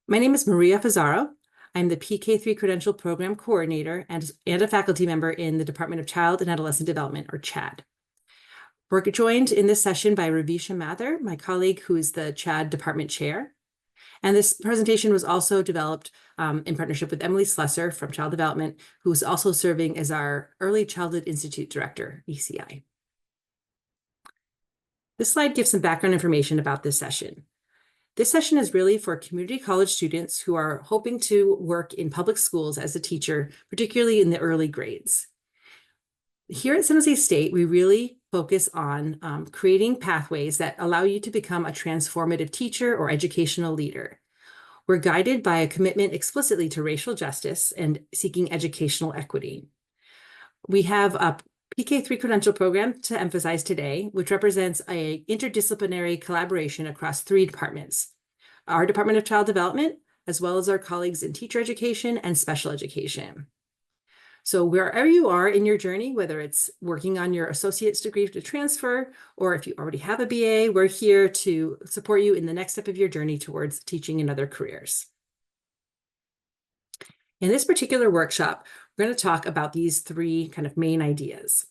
My name is Maria Fusaro. I'm the PK-3 Credential Program Coordinator and a faculty member in the Department of Child and Adolescent Development, or CHAD. We're joined in this session by Ravisha Mathur, my colleague who is the CHAD Department Chair. And this presentation was also developed in partnership with Emily Slesser from Child Development, who is also serving as our Early Childhood Institute Director, ECI. This slide gives some background information about this session. This session is really for community college students who are hoping to work in public schools as a teacher, particularly in the early grades. Here at San Jose State, we really focus on creating pathways that allow you to become a transformative teacher or educational leader. We're guided by a commitment explicitly to racial justice and seeking educational equity. We have a PK-3 Credential program to emphasize today, which represents an interdisciplinary collaboration across 3 departments: our Department of Child Development, as well as our colleagues in teacher education and special education. So wherever you are in your journey, whether it's working on your associate's degree to transfer, or if you already have a BA, we're here to support you in the next step of your journey towards teaching in other careers. In this particular workshop, we're going to talk about these 3 kind of main ideas.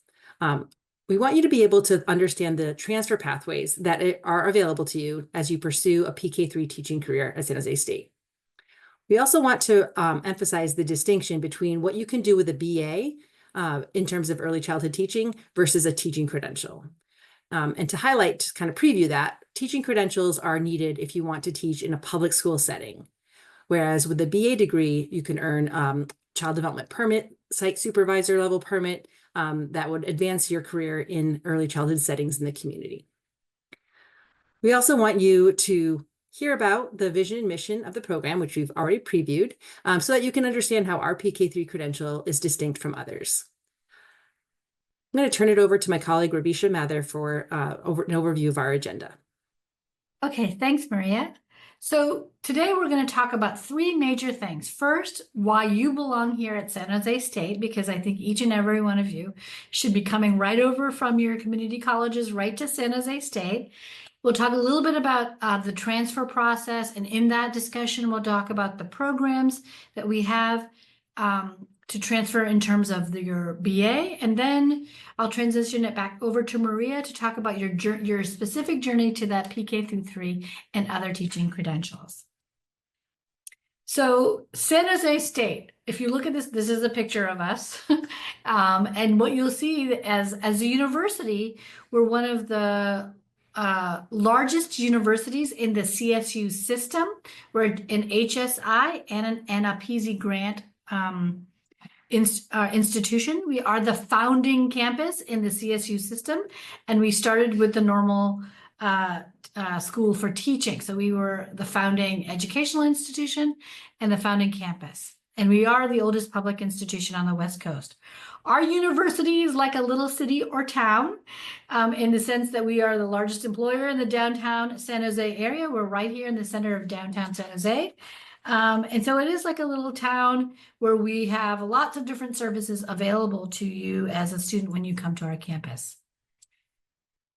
We want you to be able to understand the transfer pathways that are available to you as you pursue a PK-3 teaching career at San Jose State. We also want to emphasize the distinction between what you can do with a BA in terms of early childhood teaching versus a teaching credential. And to highlight, to kind of preview that, teaching credentials are needed if you want to teach in a public school setting. Whereas with the BA degree, you can earn child development permit, site supervisor level permit that would advance your career in early childhood settings in the community. We also want you to hear about the vision and mission of the program, which we've already previewed, so that you can understand how our PK-3 credential is distinct from others. I'm going to turn it over to my colleague, Ravisha Mathur, for an overview of our agenda. Okay, thanks, Maria. So today we're going to talk about 3 major things. First, why you belong here at San Jose State, because I think each and every one of you should be coming right over from your community colleges right to San Jose State. We'll talk a little bit about the transfer process, and in that discussion, we'll talk about the programs that we have to transfer in terms of your BA, and then I'll transition it back over to Maria to talk about your specific journey to that PK-3 and other teaching credentials. So San Jose State, if you look at this, this is a picture of us. And what you'll see as a university, we're one of the largest universities in the CSU system. We're an HSI and a PZ grant institution. We are the founding campus in the CSU system, and we started with the normal school for teaching. So we were the founding educational institution and the founding campus. And we are the oldest public institution on the West Coast. Our university is like a little city or town in the sense that we are the largest employer in the downtown San Jose area. We're right here in the center of downtown San Jose. And so it is like a little town where we have lots of different services available to you as a student when you come to our campus.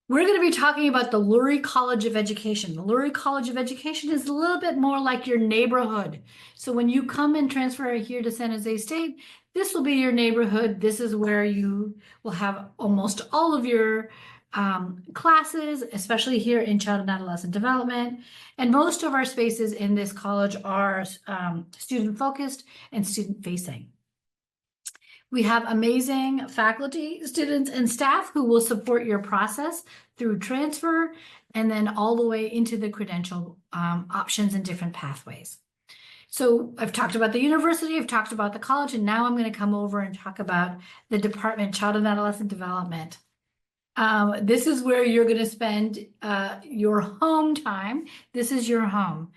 We're going to be talking about the Lurie College of Education. The Lurie College of Education is a little bit more like your neighborhood. So when you come and transfer here to San Jose State, this will be your neighborhood. This is where you will have almost all of your classes, especially here in child and adolescent development. And most of our spaces in this college are student-focused and student-facing. We have amazing faculty, students, and staff who will support your process through transfer and then all the way into the credential options and different pathways. So I've talked about the university, I've talked about the college, and now I'm going to come over and talk about the Department of Child and Adolescent Development. This is where you're going to spend your home time. This is your home.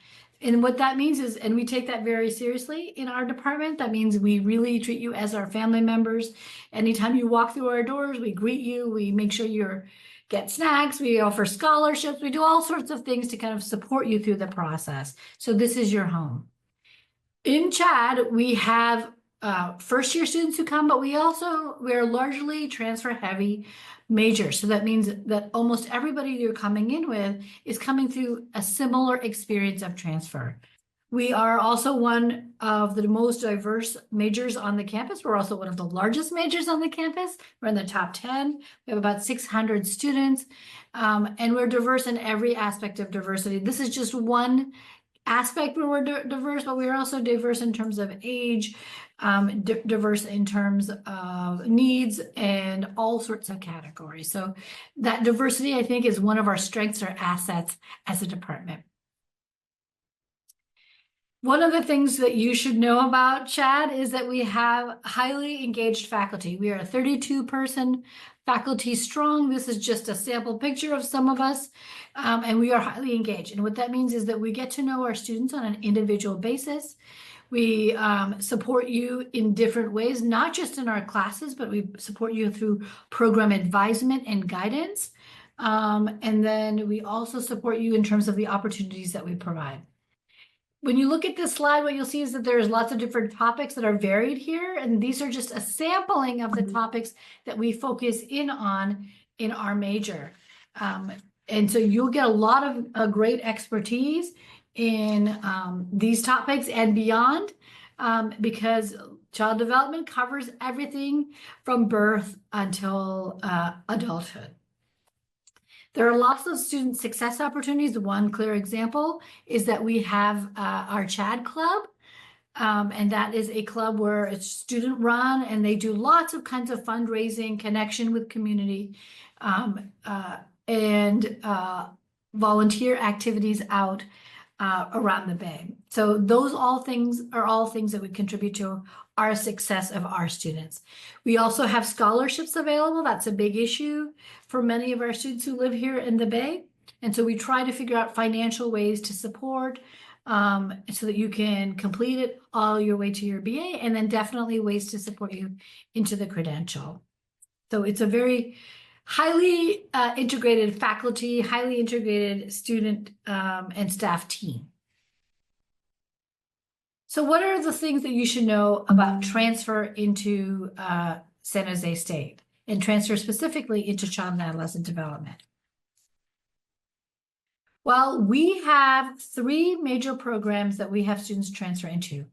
And what that means is, and we take that very seriously in our department, that means we really treat you as our family members. Anytime you walk through our doors, we greet you, we make sure you get snacks, we offer scholarships, we do all sorts of things to kind of support you through the process. So this is your home. In CHAD, we have first-year students who come, but we're largely transfer heavy major. So that means that almost everybody you're coming in with is coming through a similar experience of transfer. We are also one of the most diverse majors on the campus. We're also one of the largest majors on the campus. We're in the top 10. We have about 600 students, and we're diverse in every aspect of diversity. This is just one aspect where we're diverse, but we're also diverse in terms of age, diverse in terms of needs, and all sorts of categories. So that diversity, I think, is one of our strengths or assets as a department. One of the things that you should know about Chad is that we have highly engaged faculty. We are a 32-person faculty strong. This is just a sample picture of some of us, and we are highly engaged. And what that means is that we get to know our students on an individual basis. We support you in different ways, not just in our classes, but we support you through program advisement and guidance. And then we also support you in terms of the opportunities that we provide. When you look at this slide, what you'll see is that there's lots of different topics that are varied here, and these are just a sampling of the topics that we focus in on in our major. And so you'll get a lot of great expertise in these topics and beyond, because child development covers everything from birth until adulthood. There are lots of student success opportunities. One clear example is that we have our CHAD Club, and that is a club where it's student run, and they do lots of kinds of fundraising, connection with community, and volunteer activities out around the Bay. So those all things that would contribute to our success of our students. We also have scholarships available. That's a big issue for many of our students who live here in the Bay. And so we try to figure out financial ways to support so that you can complete it all your way to your BA, and then definitely ways to support you into the credential. So it's a very highly integrated faculty, highly integrated student and staff team. So what are the things that you should know about transfer into San Jose State, and transfer specifically into child and adolescent development? Well, we have 3 major programs that we have students transfer into.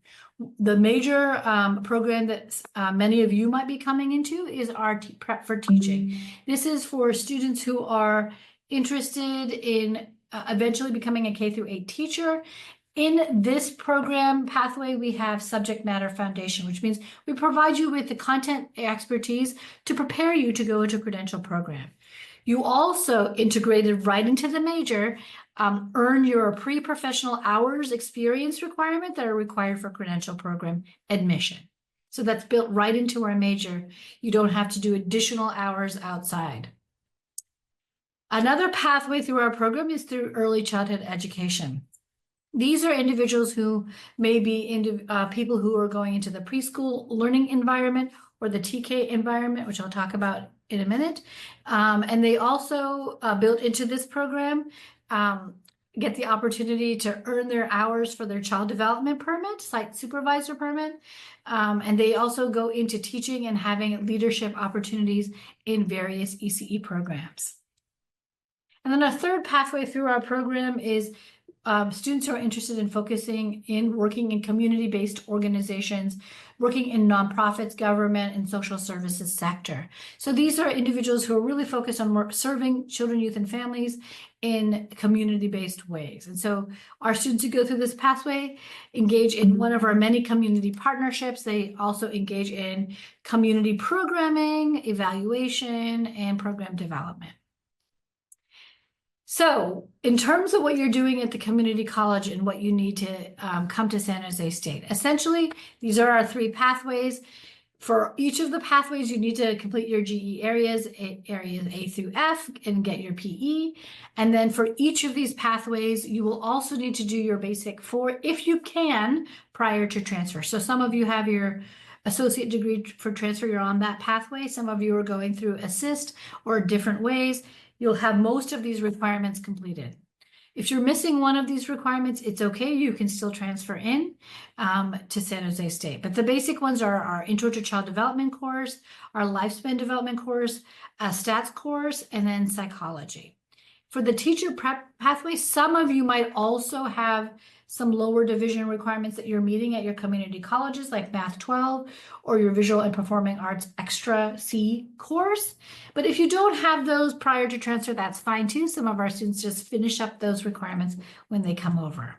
The major program that many of you might be coming into is our Prep for Teaching. This is for students who are interested in eventually becoming a K-8 teacher. In this program pathway, we have subject matter foundation, which means we provide you with the content expertise to prepare you to go into a credential program. You also, integrated right into the major, earn your pre-professional hours experience requirement that are required for credential program admission. So that's built right into our major. You don't have to do additional hours outside. Another pathway through our program is through early childhood education. These are individuals who may be people who are going into the preschool learning environment or the TK environment, which I'll talk about in a minute. And they also, built into this program, get the opportunity to earn their hours for their child development permit, site supervisor permit. And they also go into teaching and having leadership opportunities in various ECE programs. And then a third pathway through our program is students who are interested in focusing in working in community-based organizations, working in nonprofits, government, and social services sector. So these are individuals who are really focused on serving children, youth, and families in community-based ways. And so our students who go through this pathway engage in one of our many community partnerships. They also engage in community programming, evaluation, and program development. So in terms of what you're doing at the community college and what you need to come to San Jose State, essentially, these are our 3 pathways. For each of the pathways, you need to complete your GE areas A through F, and get your PE. And then for each of these pathways, you will also need to do your basic 4, if you can, prior to transfer. So some of you have your associate degree for transfer, you're on that pathway. Some of you are going through assist or different ways. You'll have most of these requirements completed. If you're missing one of these requirements, it's okay. You can still transfer in to San Jose State. But the basic ones are our Intro to Child Development course, our Lifespan Development course, a Stats course, and then psychology. For the teacher prep pathway, some of you might also have some lower division requirements that you're meeting at your community colleges, like Math 12 or your Visual and Performing Arts Extra C course. But if you don't have those prior to transfer, that's fine too. Some of our students just finish up those requirements when they come over.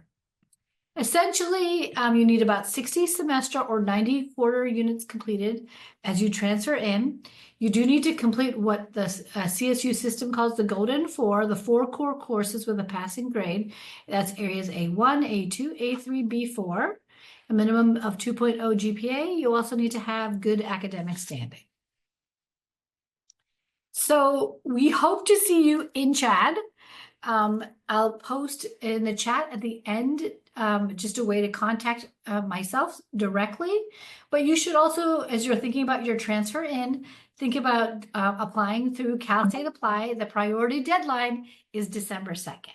Essentially, you need about 60 semester or 90 quarter units completed as you transfer in. You do need to complete what the CSU system calls the Golden Four, the 4 core courses with a passing grade. That's areas A1, A2, A3, B4, a minimum of 2.0 GPA. You also need to have good academic standing. So we hope to see you in Chad. I'll post in the chat at the end just a way to contact myself directly. But you should also, as you're thinking about your transfer in, think about applying through Cal State Apply. The priority deadline is December 2nd.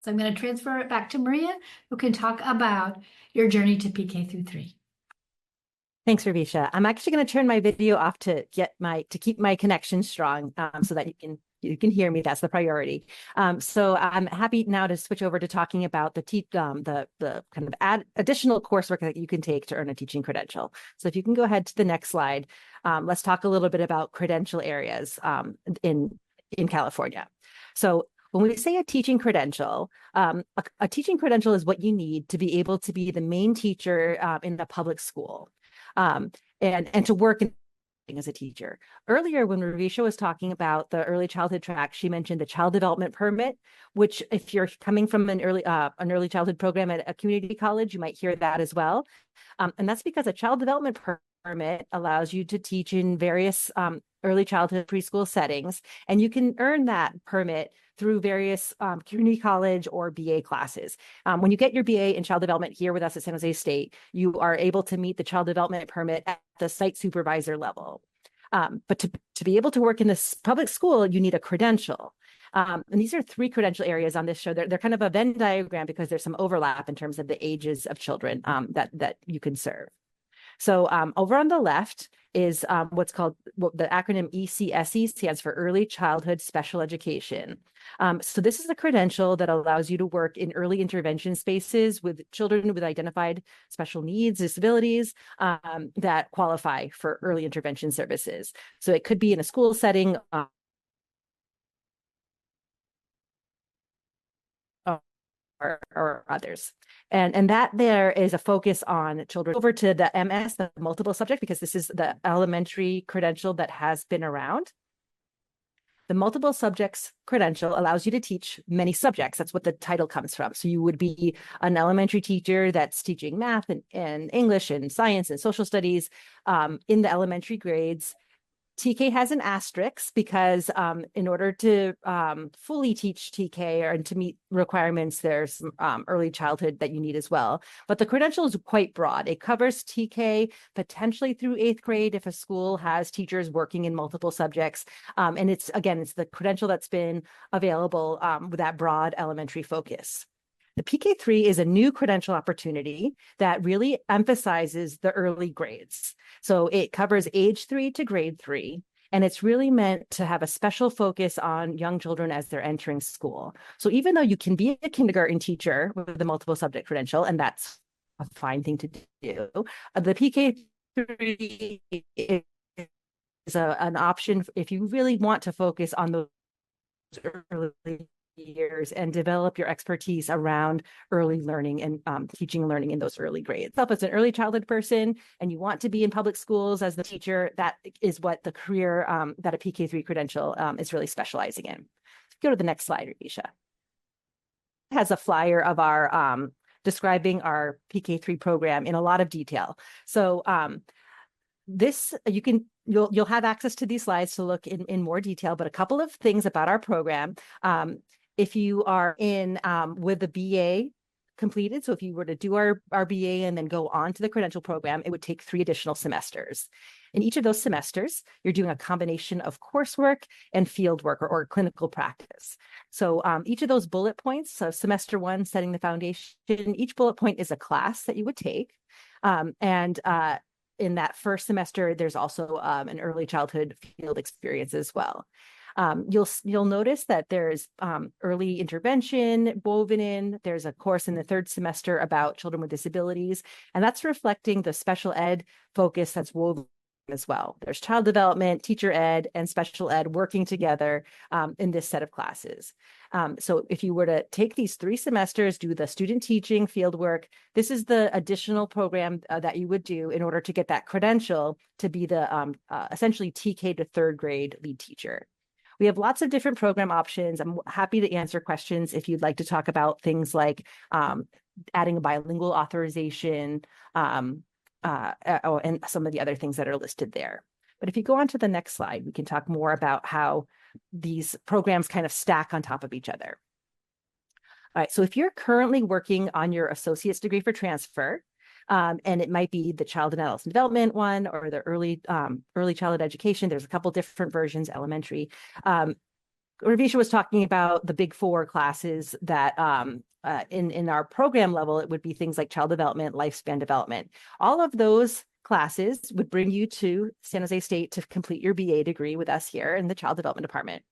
So I'm going to transfer it back to Maria, who can talk about your journey to PK-3. Thanks, Ravisha. I'm actually going to turn my video off to keep my connection strong, so that you can hear me. That's the priority. So I'm happy now to switch over to talking about the kind of additional coursework that you can take to earn a teaching credential. So if you can go ahead to the next slide, let's talk a little bit about credential areas in California. So when we say a teaching credential, a teaching credential is what you need to be able to be the main teacher in the public school. And to work as a teacher. Earlier, when Ravisha was talking about the early childhood track, she mentioned the child development permit, which if you're coming from an early childhood program at a community college, you might hear that as well. And that's because a child development permit allows you to teach in various early childhood preschool settings, and you can earn that permit through various community college or BA classes. When you get your BA in child development here with us at San Jose State, you are able to meet the child development permit at the site supervisor level. But to be able to work in this public school, you need a credential. And these are 3 credential areas on this show. They're kind of a Venn diagram because there's some overlap in terms of the ages of children that you can serve. So over on the left is what's called the acronym ECSE, stands for Early Childhood Special Education. So this is a credential that allows you to work in early intervention spaces with children with identified special needs, disabilities that qualify for early intervention services. So it could be in a school setting, or others. And that there is a focus on children. Over to the MS, the multiple subject, because this is the elementary credential that has been around. The multiple subjects credential allows you to teach many subjects. That's what the title comes from. So you would be an elementary teacher that's teaching math and English and science and social studies in the elementary grades. TK has an asterisk because in order to fully teach TK or to meet requirements, there's early childhood that you need as well. But the credential is quite broad. It covers TK potentially through 8th grade if a school has teachers working in multiple subjects. And it's the credential that's been available with that broad elementary focus. The PK-3 is a new credential opportunity that really emphasizes the early grades. So it covers age 3 to grade 3, and it's really meant to have a special focus on young children as they're entering school. So even though you can be a kindergarten teacher with the multiple subject credential, and that's a fine thing to do, the PK-3 is an option if you really want to focus on those early years and develop your expertise around early learning and teaching and learning in those early grades. So if it's an early childhood person and you want to be in public schools as the teacher, that is what the career that a PK-3 credential is really specializing in. Go to the next slide, Ravisha. It has a flyer of our describing our PK-3 program in a lot of detail. So this you'll have access to these slides to look in more detail, but a couple of things about our program. If you are in with the BA completed, so if you were to do our BA and then go on to the credential program, it would take 3 additional semesters. In each of those semesters, you're doing a combination of coursework and field work or clinical practice. So each of those bullet points, so semester 1, setting the foundation, each bullet point is a class that you would take. In that first semester, there's also an early childhood field experience as well. You'll notice that there's early intervention woven in. There's a course in the third semester about children with disabilities, and that's reflecting the special ed focus that's woven as well. There's child development, teacher ed, and special ed working together in this set of classes. So if you were to take these 3 semesters, do the student teaching fieldwork, this is the additional program that you would do in order to get that credential to be the essentially TK to 3rd grade lead teacher. We have lots of different program options. I'm happy to answer questions if you'd like to talk about things like adding a bilingual authorization, and some of the other things that are listed there. But if you go on to the next slide, we can talk more about how these programs kind of stack on top of each other. All right, so if you're currently working on your associate's degree for transfer, and it might be the child and adolescent development one or the early childhood education, there's a couple different versions, elementary. Ravisha was talking about the big 4 classes that in our program level, it would be things like child development, lifespan development. All of those classes would bring you to San Jose State to complete your BA degree with us here in the child development department.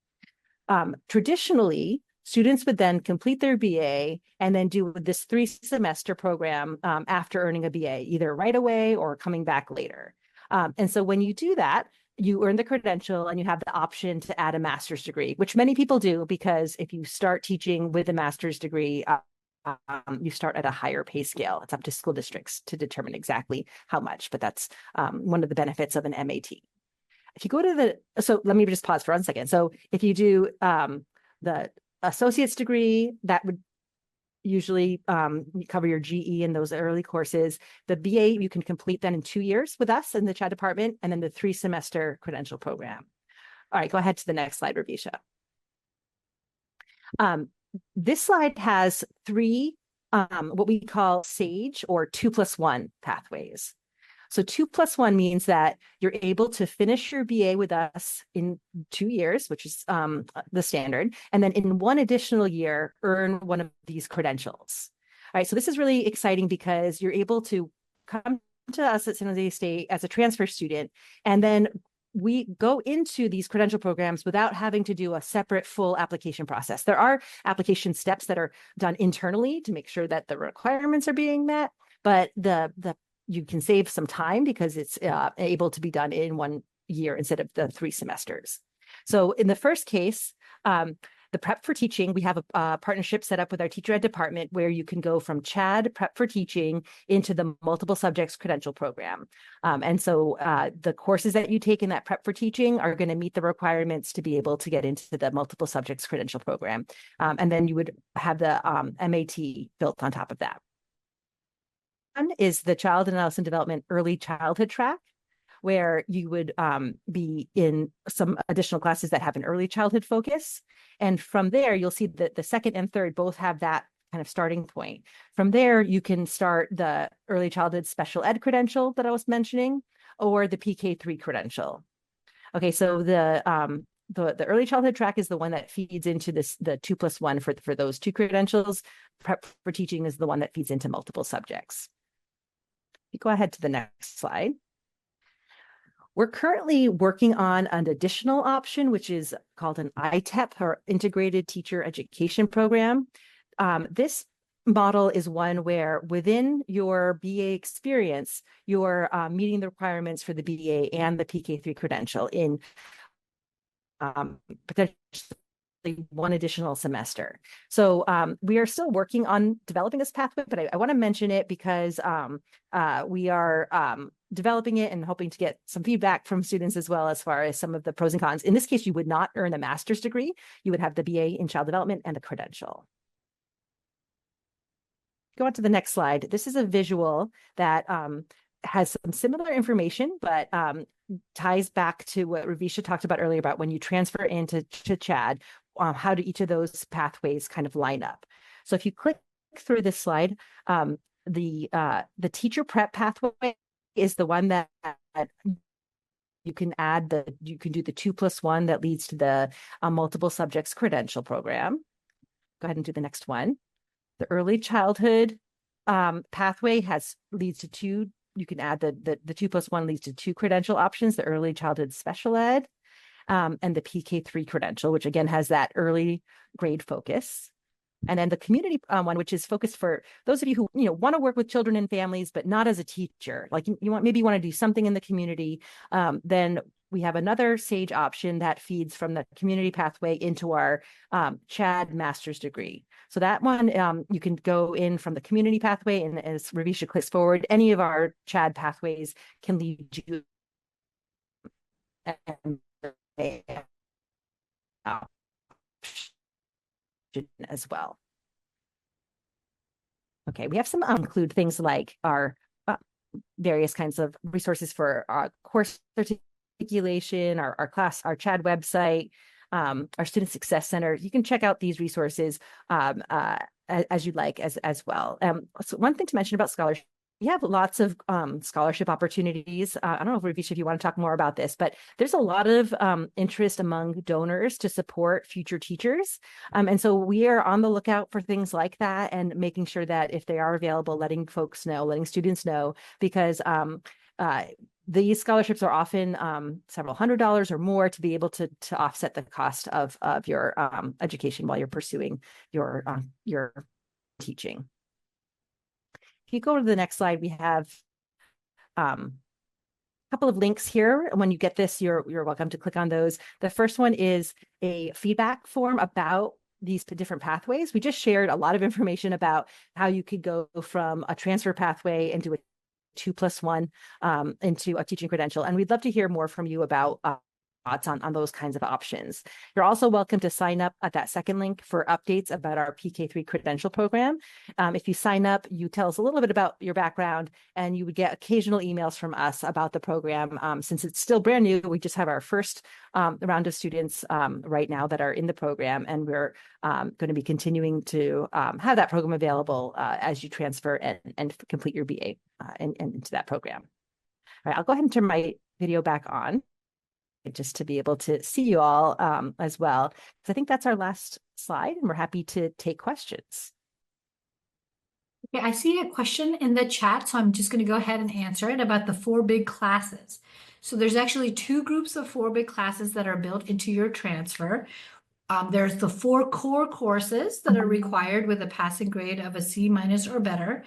Traditionally, students would then complete their BA and then do this 3-semester program after earning a BA, either right away or coming back later. And so when you do that, you earn the credential and you have the option to add a master's degree, which many people do because if you start teaching with a master's degree, you start at a higher pay scale. It's up to school districts to determine exactly how much, but that's one of the benefits of an MAT. If you go to so let me just pause for 1 second. So if you do the associate's degree, that would usually you cover your GE in those early courses. The BA, you can complete then in 2 years with us in the CHAD department, and then the 3-semester credential program. All right, go ahead to the next slide, Ravisha. This slide has 3 what we call SAGE or 2+1 pathways. So 2+1 means that you're able to finish your BA with us in 2 years, which is the standard, and then in 1 additional year, earn one of these credentials. All right, so this is really exciting because you're able to come to us at San Jose State as a transfer student, and then we go into these credential programs without having to do a separate full application process. There are application steps that are done internally to make sure that the requirements are being met, but you can save some time because it's able to be done in 1 year instead of the 3 semesters. So in the first case, the Prep for Teaching, we have a partnership set up with our teacher ed department where you can go from CHAD Prep for Teaching into the multiple subjects credential program. And so the courses that you take in that Prep for Teaching are going to meet the requirements to be able to get into the multiple subjects credential program. And then you would have the MAT built on top of that. One is the Child and Adolescent Development Early Childhood track, where you would be in some additional classes that have an early childhood focus. And from there, you'll see that the 2nd and 3rd both have that kind of starting point. From there, you can start the early childhood special ed credential that I was mentioning, or the PK-3 credential. Okay, so the early childhood track is the one that feeds into the 2+1 for those 2 credentials. Prep for Teaching is the one that feeds into multiple subjects. You go ahead to the next slide. We're currently working on an additional option, which is called an ITEP or Integrated Teacher Education Program. This model is one where within your BA experience, you're meeting the requirements for the BA and the PK-3 credential in potentially 1 additional semester. So we are still working on developing this pathway, but I want to mention it because we are developing it and hoping to get some feedback from students as well as far as some of the pros and cons. In this case, you would not earn a master's degree. You would have the BA in child development and the credential. Go on to the next slide. This is a visual that has some similar information, but ties back to what Ravisha talked about earlier about when you transfer into CHAD, how do each of those pathways kind of line up? So if you click through this slide, the teacher prep pathway is the one that you can you can do the 2+1 that leads to the multiple subjects credential program. Go ahead and do the next one. The early childhood pathway leads to 2. You can add the 2+1 leads to 2 credential options, the early childhood special ed. and the PK-3 credential, which again has that early grade focus. And then the community one, which is focused for those of you who want to work with children and families, but not as a teacher. Like you want to do something in the community. Then we have another SAGE option that feeds from the community pathway into our CHAD master's degree. So that one you can go in from the community pathway, and as Ravisha clicks forward, any of our CHAD pathways can lead you as well. Okay, we have some include things like our various kinds of resources for our course articulation, our class, our CHAD website, our Student Success Center. You can check out these resources as you'd like as well. So one thing to mention about scholarship, we have lots of scholarship opportunities. I don't know, Ravisha, if you want to talk more about this, but there's a lot of interest among donors to support future teachers. And so we are on the lookout for things like that and making sure that if they are available, letting students know, because these scholarships are often several $100s or more to be able to offset the cost of your education while you're pursuing your teaching. If you go to the next slide, we have a couple of links here. When you get this, you're welcome to click on those. The first one is a feedback form about these different pathways. We just shared a lot of information about how you could go from a transfer pathway into a 2+1 into a teaching credential. And we'd love to hear more from you about thoughts on those kinds of options. You're also welcome to sign up at that second link for updates about our PK-3 credential program. If you sign up, you tell us a little bit about your background, and you would get occasional emails from us about the program. Since it's still brand new, we just have our first round of students right now that are in the program, and we're going to be continuing to have that program available as you transfer and complete your BA and into that program. All right, I'll go ahead and turn my video back on, just to be able to see you all as well. So I think that's our last slide, and we're happy to take questions. Okay, I see a question in the chat, so I'm just going to go ahead and answer it about the 4 big classes. So there's actually 2 groups of 4 big classes that are built into your transfer. There's the 4 core courses that are required with a passing grade of a C- or better.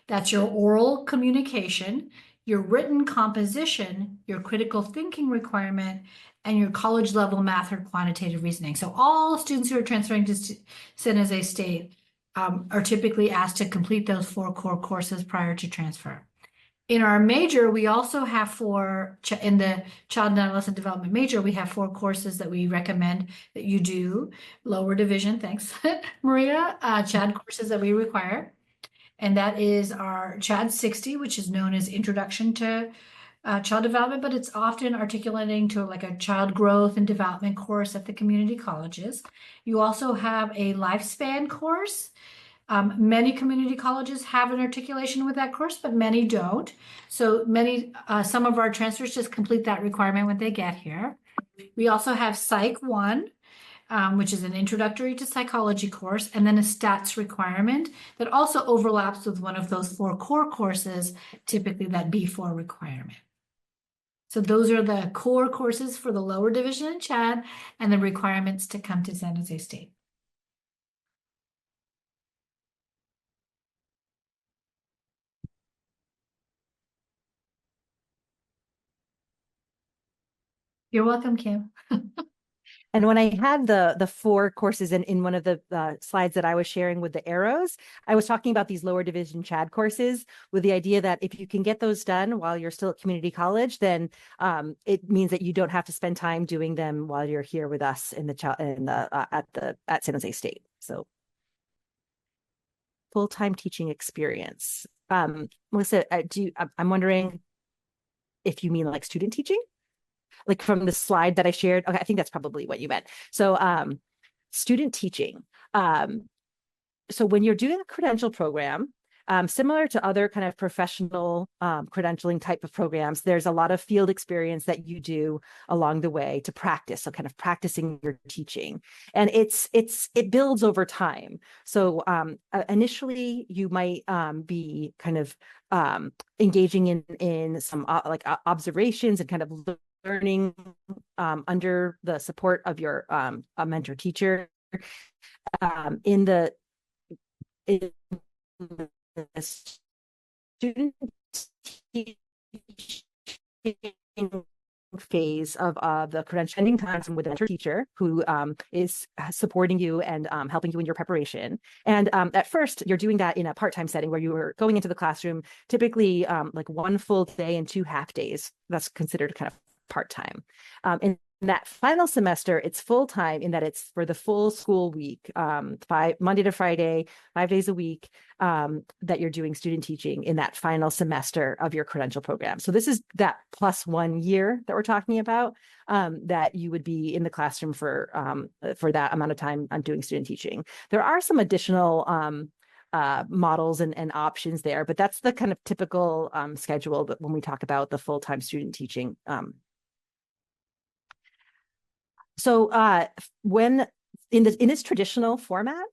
That's your oral communication, your written composition, your critical thinking requirement, and your college level math or quantitative reasoning. So all students who are transferring to San Jose State are typically asked to complete those 4 core courses prior to transfer. In our major, we also have in the child and adolescent development major, we have 4 courses that we recommend that you do. Lower division, thanks, Maria, CHAD courses that we require. And that is our CHAD 60, which is known as Introduction to Child Development, but it's often articulating to like a child growth and development course at the community colleges. You also have a lifespan course. Many community colleges have an articulation with that course, but many don't. So some of our transfers just complete that requirement when they get here. We also have Psych 1, which is an introductory to psychology course, and then a stats requirement that also overlaps with one of those 4 core courses, typically that B4 requirement. So those are the core courses for the lower division in CHAD and the requirements to come to San Jose State. You're welcome, Kim. And when I had the 4 courses in one of the slides that I was sharing with the arrows, I was talking about these lower division CHAD courses with the idea that if you can get those done while you're still at community college, then it means that you don't have to spend time doing them while you're here with us at San Jose State. So full-time teaching experience. Melissa, I'm wondering if you mean like student teaching? Like from the slide that I shared. Okay, I think that's probably what you meant. So student teaching. So when you're doing a credential program, similar to other kind of professional credentialing type of programs, there's a lot of field experience that you do along the way to practice. So kind of practicing your teaching, and it builds over time. So initially you might be kind of engaging in some like observations and kind of learning under the support of your a mentor teacher in the student phase of the credentialing times with a mentor teacher who is supporting you and helping you in your preparation. And at first, you're doing that in a part-time setting where you are going into the classroom, typically like 1 full day and 2 half days. That's considered kind of part-time. In that final semester, it's full-time in that it's for the full school week, Monday to Friday, 5 days a week, that you're doing student teaching in that final semester of your credential program. So this is that +1 year that we're talking about, that you would be in the classroom for that amount of time on doing student teaching. There are some additional models and options there, but that's the kind of typical schedule. But when we talk about the full-time student teaching, so when in this traditional format,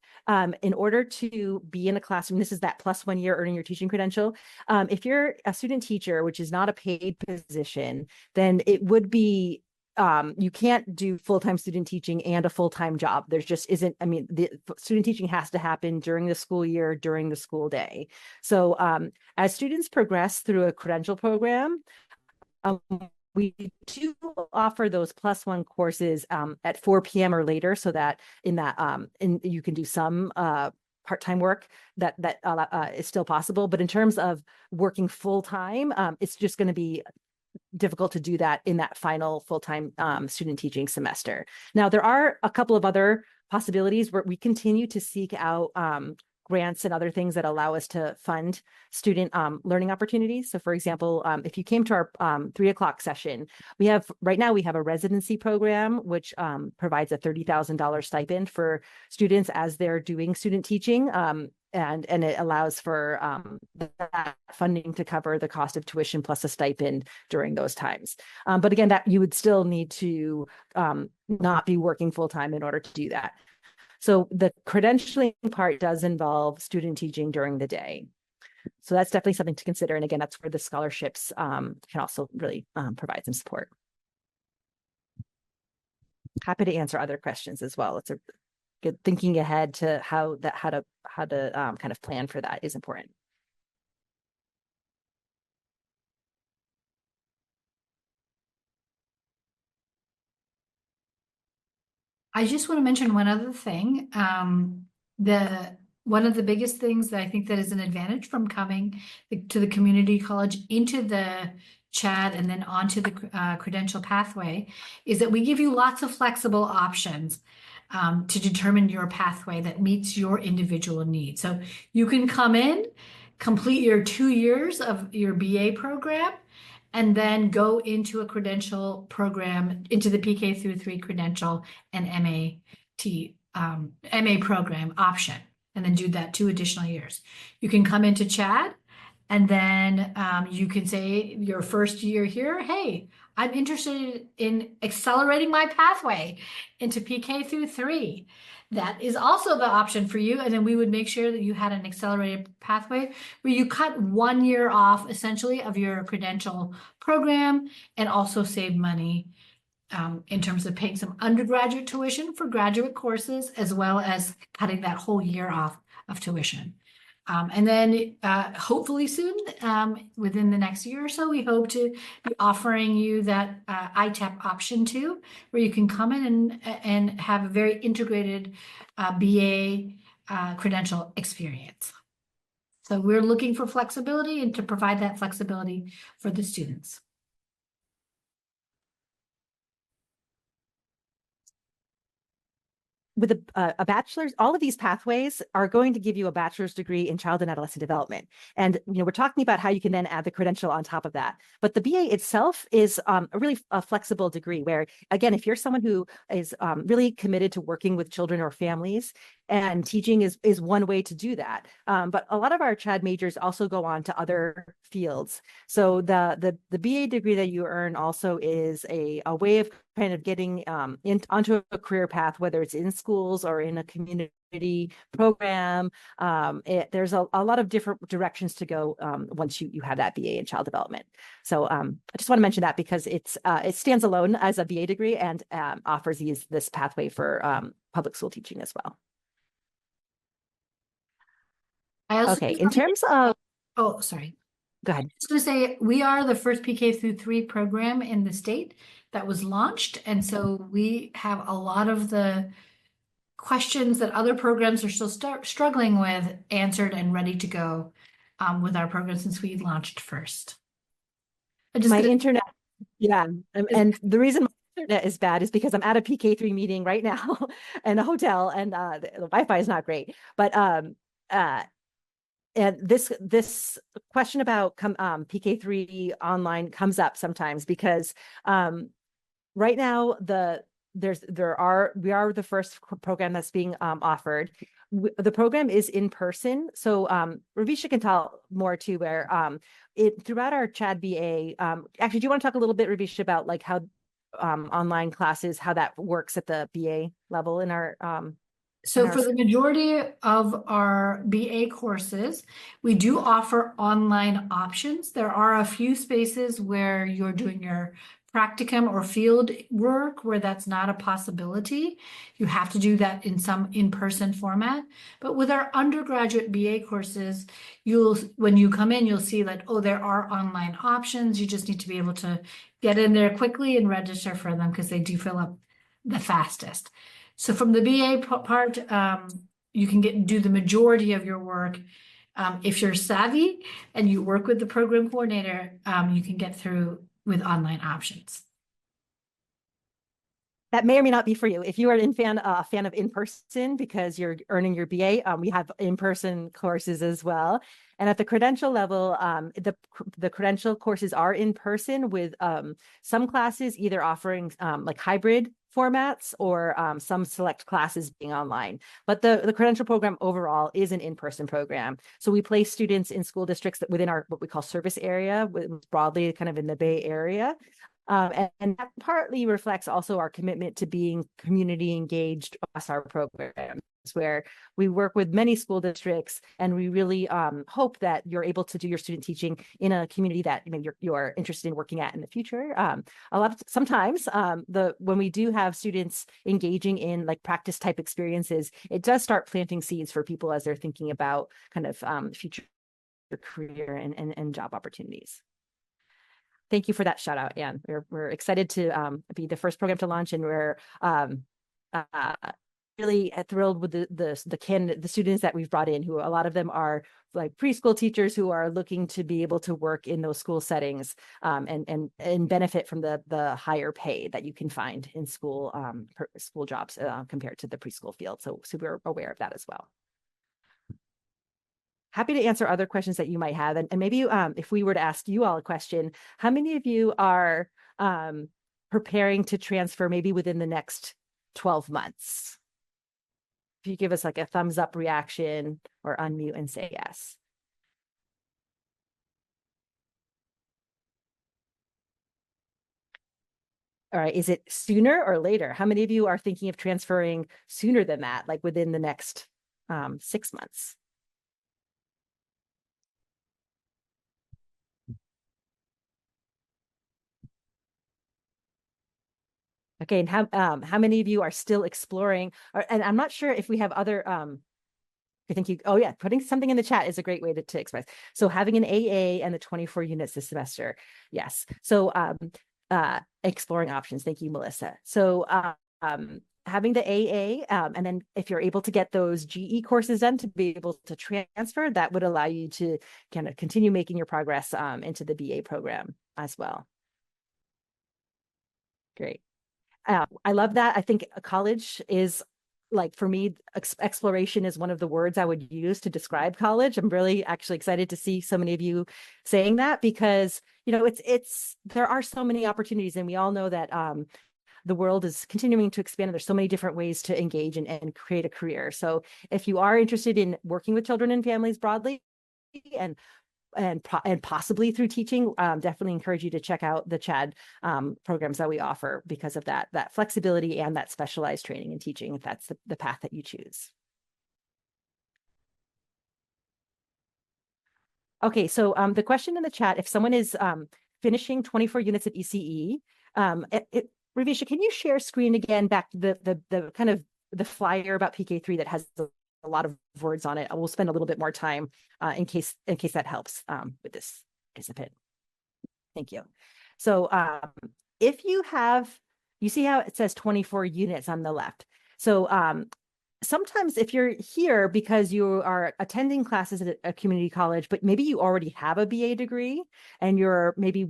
in order to be in a classroom, this is that +1 year earning your teaching credential. If you're a student teacher, which is not a paid position, then it would be you can't do full-time student teaching and a full-time job. There's just isn't, I mean, the student teaching has to happen during the school year, during the school day. So as students progress through a credential program, we do offer those +1 courses at 4 p.m. or later, so that in that you can do some part-time work that is still possible. But in terms of working full-time, it's just going to be difficult to do that in that final full-time student teaching semester. Now, there are a couple of other possibilities where we continue to seek out grants and other things that allow us to fund student learning opportunities. So for example, if you came to our 3 o'clock session, right now we have a residency program, which provides a $30,000 stipend for students as they're doing student teaching. And it allows for that funding to cover the cost of tuition plus a stipend during those times. But again, that you would still need to not be working full-time in order to do that. So the credentialing part does involve student teaching during the day. So that's definitely something to consider. And again, that's where the scholarships can also really provide some support. Happy to answer other questions as well. It's a good thinking ahead to how to kind of plan for that is important. I just want to mention one other thing. One of the biggest things that I think that is an advantage from coming to the community college into the CHAD and then onto the credential pathway is that we give you lots of flexible options to determine your pathway that meets your individual needs. So you can come in, complete your 2 years of your BA program, and then go into a credential program, into the PK-3 credential and MA program option, and then do that 2 additional years. You can come into CHAD, and then you can say your first year here, hey, I'm interested in accelerating my pathway into PK-3. That is also the option for you. And then we would make sure that you had an accelerated pathway where you cut 1 year off essentially of your credential program and also save money in terms of paying some undergraduate tuition for graduate courses, as well as cutting that whole year off of tuition. And then hopefully soon, within the next year or so, we hope to be offering you that ITEP option too, where you can come in and have a very integrated BA credential experience. So we're looking for flexibility and to provide that flexibility for the students. With a bachelor's, all of these pathways are going to give you a bachelor's degree in child and adolescent development. And, we're talking about how you can then add the credential on top of that. But the BA itself is a really flexible degree where, again, if you're someone who is really committed to working with children or families, and teaching is one way to do that. But a lot of our CHAD majors also go on to other fields. So the BA degree that you earn also is a way of kind of getting onto a career path, whether it's in schools or in a community program. There's a lot of different directions to go once you have that BA in child development. So I just want to mention that because it stands alone as a BA degree and offers this pathway for public school teaching as well. I also Okay, in terms of, oh, sorry. go ahead. I was going to say we are the first PK-3 program in the state that was launched, and so we have a lot of the questions that other programs are still struggling with answered and ready to go with our program since we launched first. My internet, yeah, and the reason my internet is bad is because I'm at a PK-3 meeting right now in a hotel, and the Wi-Fi is not great. But and this question about PK-3 online comes up sometimes because right now we are the first program that's being offered. The program is in person, so Ravisha can tell more too. Where throughout our CHAD BA, actually, do you want to talk a little bit, Ravisha, about like how online classes, how that works at the BA level in our So for the majority of our BA courses, we do offer online options. There are a few spaces where you're doing your practicum or field work where that's not a possibility. You have to do that in some in-person format. But with our undergraduate BA courses, when you come in, you'll see that, oh, there are online options. You just need to be able to get in there quickly and register for them because they do fill up the fastest. So from the BA part, you can do the majority of your work. If you're savvy and you work with the program coordinator, you can get through with online options. That may or may not be for you. If you are a fan of in-person because you're earning your BA, we have in-person courses as well. And at the credential level, the credential courses are in person with some classes either offering like hybrid formats or some select classes being online. But the credential program overall is an in-person program. So we place students in school districts that within our what we call service area, broadly kind of in the Bay Area. And that partly reflects also our commitment to being community engaged across our programs, where we work with many school districts, and we really hope that you're able to do your student teaching in a community that you're interested in working at in the future. Sometimes when we do have students engaging in like practice type experiences, it does start planting seeds for people as they're thinking about kind of future career and job opportunities. Thank you for that shout out, Anne. We're excited to be the first program to launch, and we're really thrilled with the students that we've brought in, who a lot of them are like preschool teachers who are looking to be able to work in those school settings and benefit from the higher pay that you can find in school jobs compared to the preschool field. So we're aware of that as well. Happy to answer other questions that you might have. And maybe if we were to ask you all a question, how many of you are preparing to transfer maybe within the next 12 months? If you give us like a thumbs up reaction or unmute and say yes. All right, is it sooner or later? How many of you are thinking of transferring sooner than that, like within the next 6 months? Okay, and how many of you are still exploring? And I'm not sure if we have other. I think you. Oh yeah, putting something in the chat is a great way to express. So having an AA and the 24 units this semester, yes. So exploring options. Thank you, Melissa. So having the AA, and then if you're able to get those GE courses done to be able to transfer, that would allow you to kind of continue making your progress into the BA program as well. Great. I love that. I think college is, like, for me, exploration is one of the words I would use to describe college. I'm really actually excited to see so many of you saying that, because, you know, there are so many opportunities, and we all know that the world is continuing to expand, and there's so many different ways to engage and create a career. So if you are interested in working with children and families broadly, and possibly through teaching, definitely encourage you to check out the CHAD programs that we offer, because of that flexibility and that specialized training and teaching, if that's the path that you choose. Okay, so the question in the chat, if someone is finishing 24 units of ECE, Ravisha, can you share screen again back to the kind of the flyer about PK3 that has a lot of words on it? I will spend a little bit more time in case that helps with this participant. Thank you. So if you see how it says 24 units on the left. So sometimes if you're here because you are attending classes at a community college, but maybe you already have a BA degree and you're maybe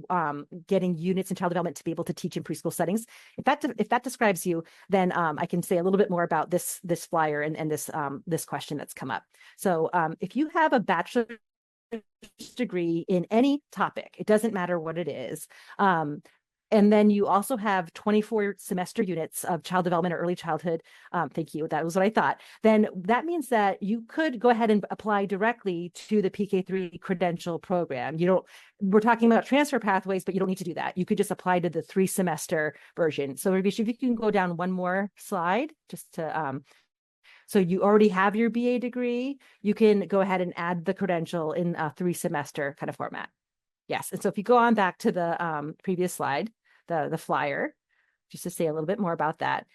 getting units in child development to be able to teach in preschool settings. If that describes you, then I can say a little bit more about this flyer and this question that's come up. So if you have a bachelor's degree in any topic, it doesn't matter what it is, and then you also have 24 semester units of child development or early childhood. Thank you. That was what I thought. Then that means that you could go ahead and apply directly to the PK-3 credential program. We're talking about transfer pathways, but you don't need to do that. You could just apply to the 3-semester version. So Ravisha, if you can go down one more slide, just to, so you already have your BA degree, you can go ahead and add the credential in a 3-semester kind of format. Yes. And so if you go on back to the previous slide, the flyer, just to say a little bit more about that,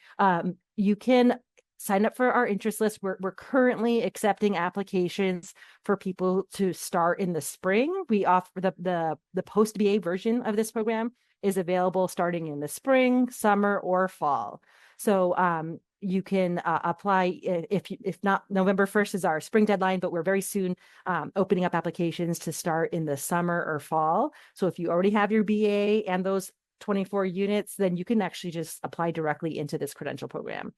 you can sign up for our interest list. We're currently accepting applications for people to start in the spring. We offer the post BA version of this program is available starting in the spring, summer, or fall. So you can apply if not. November 1st is our spring deadline, but we're very soon opening up applications to start in the summer or fall. So if you already have your BA and those 24 units, then you can actually just apply directly into this credential program.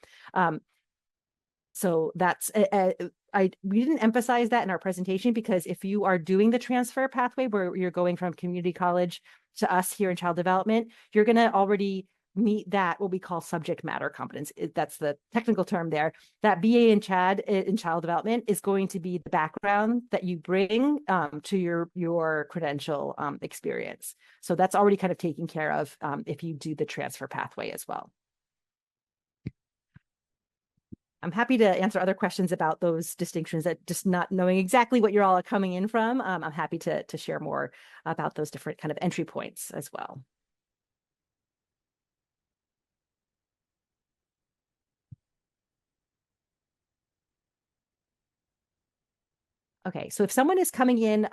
So that's, we didn't emphasize that in our presentation, because if you are doing the transfer pathway where you're going from community college to us here in child development, you're going to already meet that, what we call subject matter competence. That's the technical term there. That BA in child development is going to be the background that you bring to your credential experience. So that's already kind of taken care of if you do the transfer pathway as well. I'm happy to answer other questions about those distinctions, that just not knowing exactly what you're all coming in from. I'm happy to share more about those different kind of entry points as well. Okay, so if someone is coming in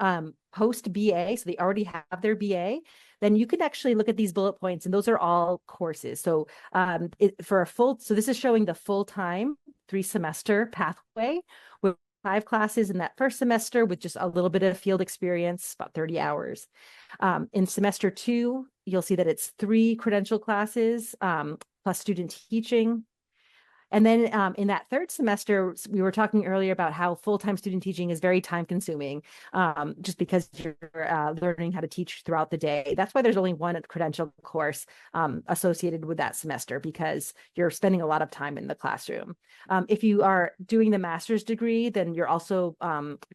post BA, so they already have their BA, then you can actually look at these bullet points, and those are all courses. So so this is showing the full-time 3-semester pathway with 5 classes in that first semester with just a little bit of field experience, about 30 hours. In semester 2, you'll see that it's 3 credential classes plus student teaching. And then in that 3rd semester, we were talking earlier about how full-time student teaching is very time-consuming, just because you're learning how to teach throughout the day. That's why there's only one credential course associated with that semester, because you're spending a lot of time in the classroom. If you are doing the master's degree, then you're also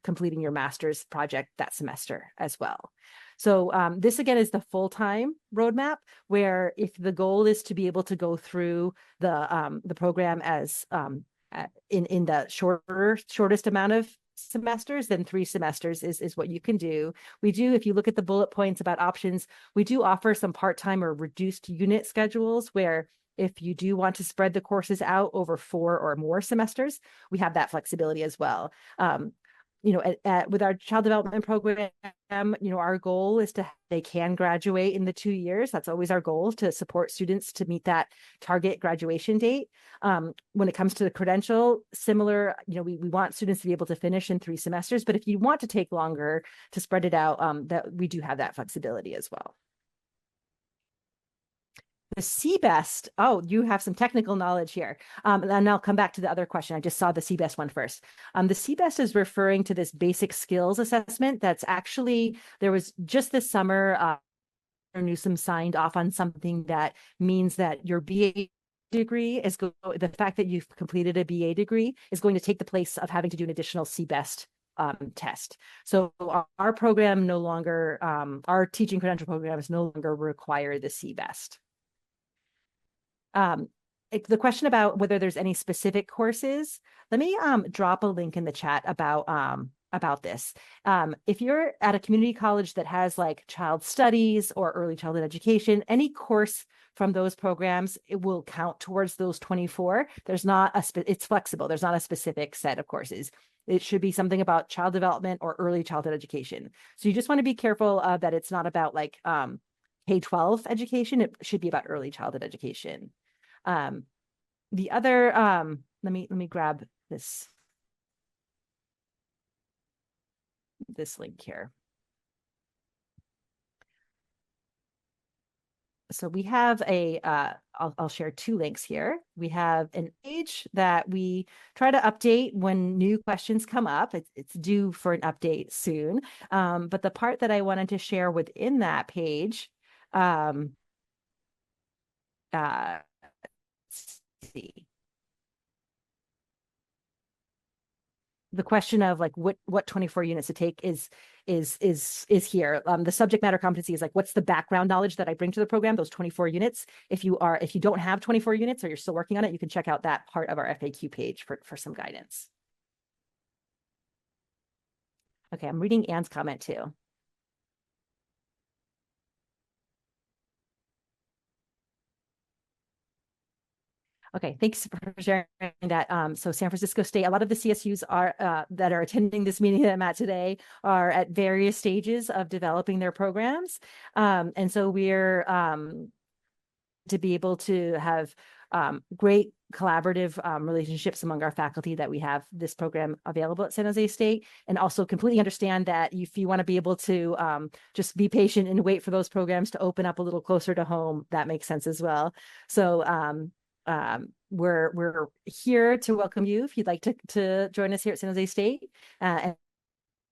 completing your master's project that semester as well. So this, again, is the full-time roadmap, where if the goal is to be able to go through the program as in the shortest amount of semesters, then 3 semesters is what you can do. We do, if you look at the bullet points about options, we do offer some part-time or reduced unit schedules, where if you do want to spread the courses out over 4 or more semesters, we have that flexibility as well. With our child development program, our goal is they can graduate in the 2 years. That's always our goal, to support students to meet that target graduation date. When it comes to the credential, similar, we want students to be able to finish in 3 semesters, but if you want to take longer to spread it out, that we do have that flexibility as well. The CBEST, you have some technical knowledge here. And I'll come back to the other question. I just saw the CBEST one first. The CBEST is referring to this basic skills assessment that's actually, there was just this summer, Newsom signed off on something that means that your BA degree the fact that you've completed a BA degree is going to take the place of having to do an additional CBEST test. So our program no longer, our teaching credential programs no longer require the CBEST. The question about whether there's any specific courses, let me drop a link in the chat about about this. If you're at a community college that has like child studies or early childhood education, any course from those programs, it will count towards those 24. There's not it's flexible. There's not a specific set of courses. It should be something about child development or early childhood education. So you just want to be careful that it's not about like K-12 education. It should be about early childhood education. The other, let me grab this link here. So we have I'll share two links here. We have an page that we try to update when new questions come up. It's due for an update soon. But the part that I wanted to share within that page, let's see. The question of like what 24 units to take is here. The subject matter competency is like, what's the background knowledge that I bring to the program, those 24 units. If you don't have 24 units or you're still working on it, you can check out that part of our FAQ page for some guidance. Okay, I'm reading Anne's comment too. Okay, thanks for sharing that. So San Francisco State, a lot of the CSUs are that are attending this meeting that I'm at today are at various stages of developing their programs. And so we're to be able to have great collaborative relationships among our faculty that we have this program available at San Jose State, and also completely understand that if you want to be able to just be patient and wait for those programs to open up a little closer to home, that makes sense as well. So we're here to welcome you if you'd like to join us here at San Jose State, and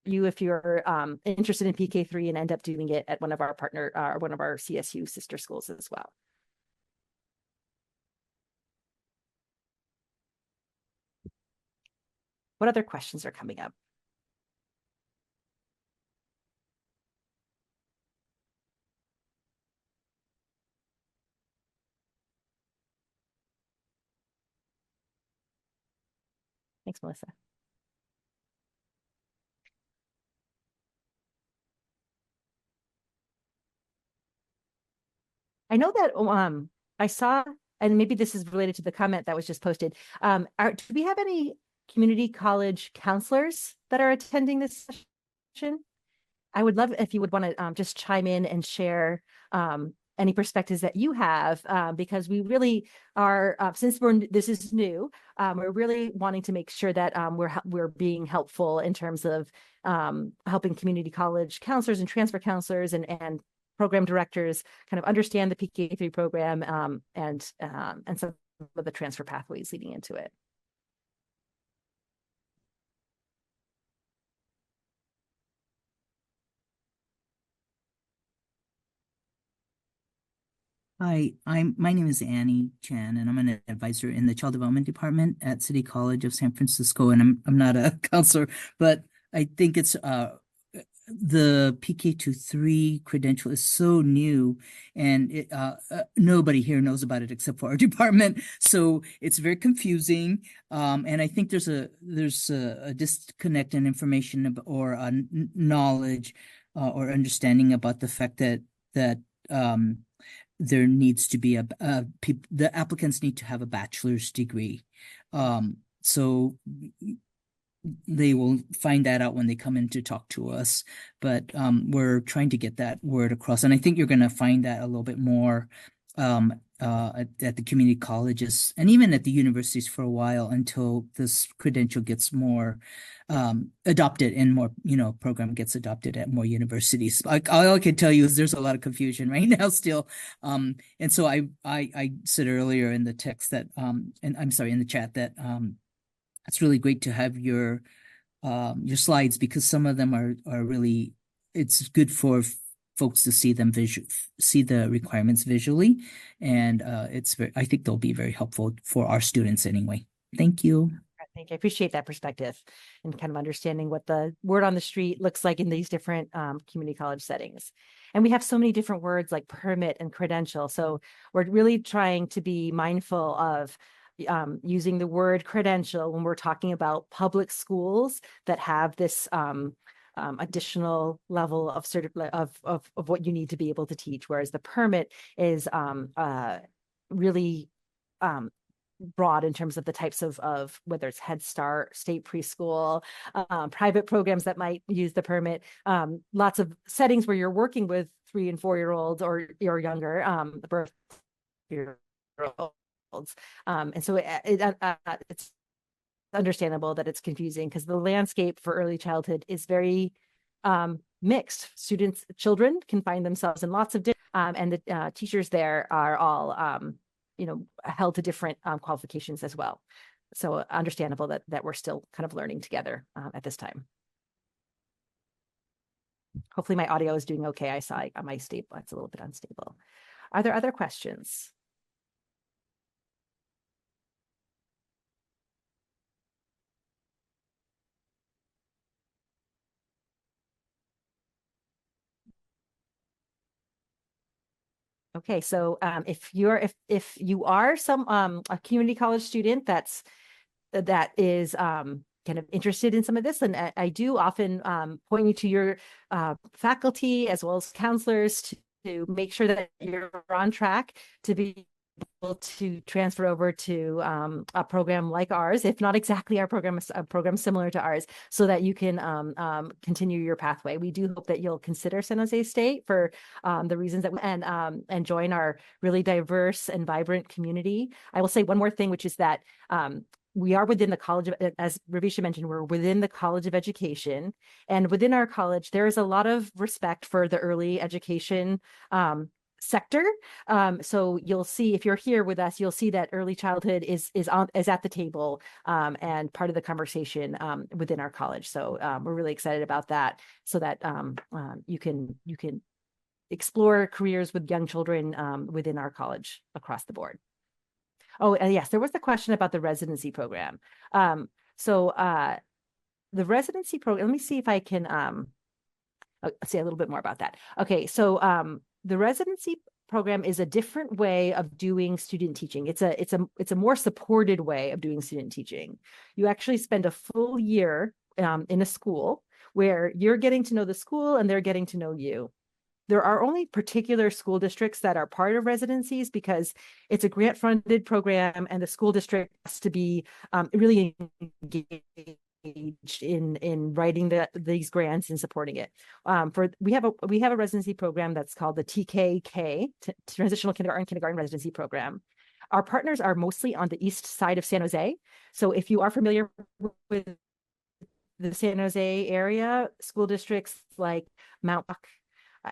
you if you're interested in PK-3 and end up doing it at one of our CSU sister schools as well. What other questions are coming up? Thanks, Melissa. I know that I saw, and maybe this is related to the comment that was just posted. Do we have any community college counselors that are attending this session? I would love if you would want to just chime in and share any perspectives that you have, because we really are, since this is new, we're really wanting to make sure that we're being helpful in terms of helping community college counselors and transfer counselors and program directors kind of understand the PK-3 program and some of the transfer pathways leading into it. Hi, my name is Annie Chan, and I'm an advisor in the Child Development Department at City College of San Francisco. And I'm not a counselor, but I think it's the PK-3 credential is so new, and nobody here knows about it except for our department. So it's very confusing, and I think there's a disconnect in information or knowledge or understanding about the fact that there needs to be the applicants need to have a bachelor's degree. So they will find that out when they come in to talk to us. But we're trying to get that word across. And I think you're going to find that a little bit more at the community colleges and even at the universities for a while until this credential gets more adopted and more, program gets adopted at more universities. All I can tell you is there's a lot of confusion right now still. And so I said earlier in the text that, and I'm sorry, in the chat that it's really great to have your slides, because some of them are really, it's good for folks to see them see the requirements visually, and I think they'll be very helpful for our students anyway. Thank you. I appreciate that perspective and kind of understanding what the word on the street looks like in these different community college settings. And we have so many different words like permit and credential. So we're really trying to be mindful of using the word credential when we're talking about public schools that have this additional level of of what you need to be able to teach, whereas the permit is really broad in terms of the types of whether it's Head Start, state preschool, private programs that might use the permit, lots of settings where you're working with 3 and 4-year-olds or younger, birth year-olds. And so it's understandable that it's confusing because the landscape for early childhood is very mixed. Children can find themselves in lots of different, and the teachers there are all held to different qualifications as well. So understandable that we're still kind of learning together at this time. Hopefully my audio is doing okay. I saw my stable, it's a little bit unstable. Are there other questions? Okay, so if you are a community college student that is kind of interested in some of this, and I do often point you to your faculty as well as counselors to make sure that you're on track to be able to transfer over to a program like ours, if not exactly our program, a program similar to ours, so that you can continue your pathway. We do hope that you'll consider San Jose State for the reasons that and join our really diverse and vibrant community. I will say one more thing, which is that we are within the College of, as Ravisha mentioned, we're within the College of Education, and within our college, there is a lot of respect for the early education sector. So you'll see, if you're here with us, you'll see that early childhood is at the table and part of the conversation within our college. So we're really excited about that, so that you can explore careers with young children within our college across the board. Oh, and yes, there was the question about the residency program. So the residency program, let me see if I can say a little bit more about that. Okay, so the residency program is a different way of doing student teaching. It's a more supported way of doing student teaching. You actually spend a full year in a school where you're getting to know the school and they're getting to know you. There are only particular school districts that are part of residencies because it's a grant-funded program and the school district has to be really engaged in writing these grants and supporting it. We have a residency program that's called the TKK, Transitional Kindergarten Residency Program. Our partners are mostly on the east side of San Jose. So if you are familiar with the San Jose area, school districts like Mount Buck,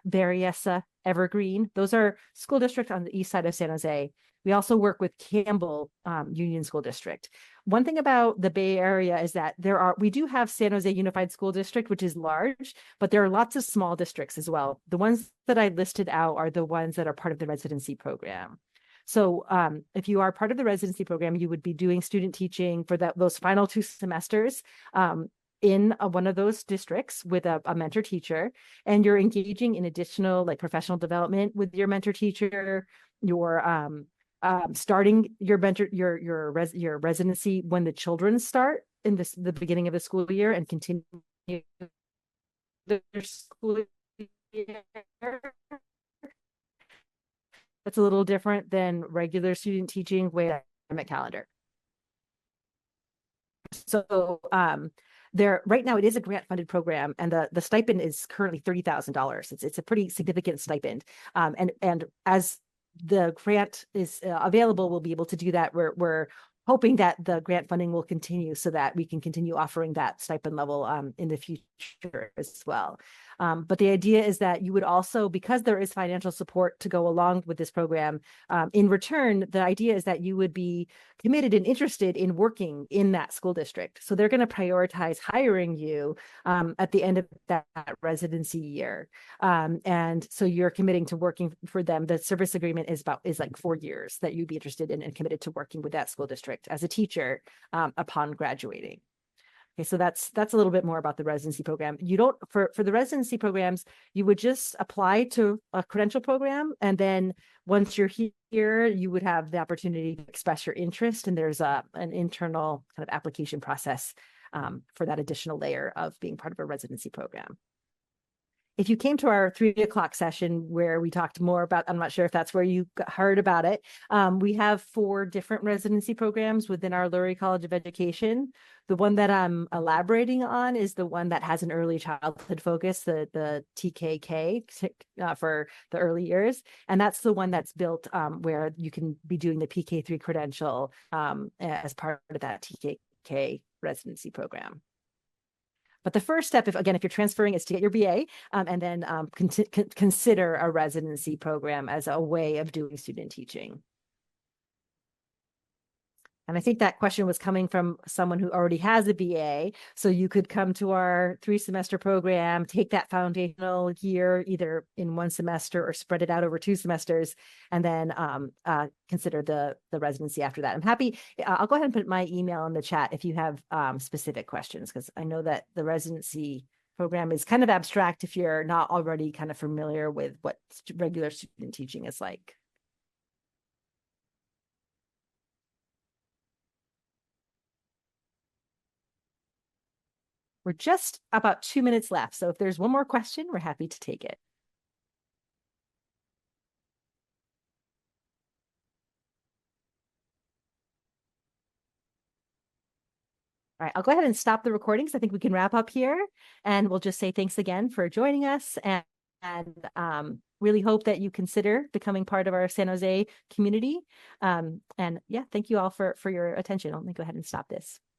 Berryessa, Evergreen, those are school districts on the east side of San Jose. We also work with Campbell Union School District. One thing about the Bay Area is that we do have San Jose Unified School District, which is large, but there are lots of small districts as well. The ones that I listed out are the ones that are part of the residency program. So if you are part of the residency program, you would be doing student teaching for those final 2 semesters in one of those districts with a mentor teacher, and you're engaging in additional professional development with your mentor teacher. You're starting your residency when the children start in the beginning of the school year and continue their school year. That's a little different than regular student teaching with academic calendar. So right now it is a grant-funded program, and the stipend is currently $30,000. It's a pretty significant stipend, and as the grant is available, we'll be able to do that. We're hoping that the grant funding will continue so that we can continue offering that stipend level in the future as well. But the idea is that you would also, because there is financial support to go along with this program, in return, the idea is that you would be committed and interested in working in that school district. So they're going to prioritize hiring you at the end of that residency year. And so you're committing to working for them. The service agreement is like 4 years that you'd be interested in and committed to working with that school district as a teacher upon graduating. Okay, so that's a little bit more about the residency program. You don't, for the residency programs, you would just apply to a credential program, and then once you're here, you would have the opportunity to express your interest, and there's an internal kind of application process for that additional layer of being part of a residency program. If you came to our 3 o'clock session where we talked more about, I'm not sure if that's where you heard about it. We have 4 different residency programs within our Lurie College of Education. The one that I'm elaborating on is the one that has an early childhood focus, the TKK for the early years. And that's the one that's built where you can be doing the PK-3 credential as part of that TKK residency program. But the first step, if you're transferring, is to get your BA and then consider a residency program as a way of doing student teaching. And I think that question was coming from someone who already has a BA. So you could come to our 3-semester program, take that foundational year either in 1 semester or spread it out over 2 semesters, and then consider the residency after that. I'm happy. I'll go ahead and put my email in the chat if you have specific questions, because I know that the residency program is kind of abstract if you're not already kind of familiar with what regular student teaching is like. We're just about 2 minutes left. So if there's one more question, we're happy to take it. All right, I'll go ahead and stop the recording. So I think we can wrap up here, and we'll just say thanks again for joining us, and really hope that you consider becoming part of our San Jose community. And yeah, thank you all for your attention. Let me go ahead and stop this.